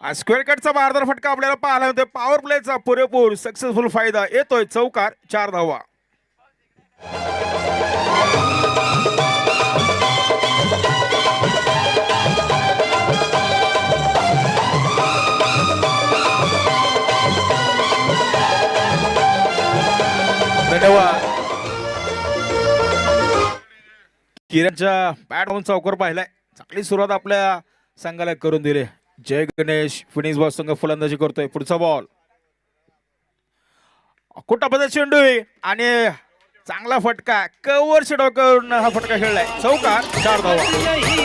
Square कटचा मारदार फटका आपल्याला पाहायला मिळतोय. पॉवर प्लेचा पुरेपूर सक्सेसफुल फायदा येतोय. चौकार 4 धावा. धन्यवाद. किरणच्या बॅट होऊन चौकार पाहिलाय. चांगली सुरुवात आपल्या संघाला करून दिली. जय गणेश फिनिक्स बॉस संघ फलंदाजी करतोय. पुढचा बॉल कुटापदा चेंडू आणि चांगला फटका कव्हरच्या डोक्यावरून हा फटका खेळलाय. चौकार 4 धावा.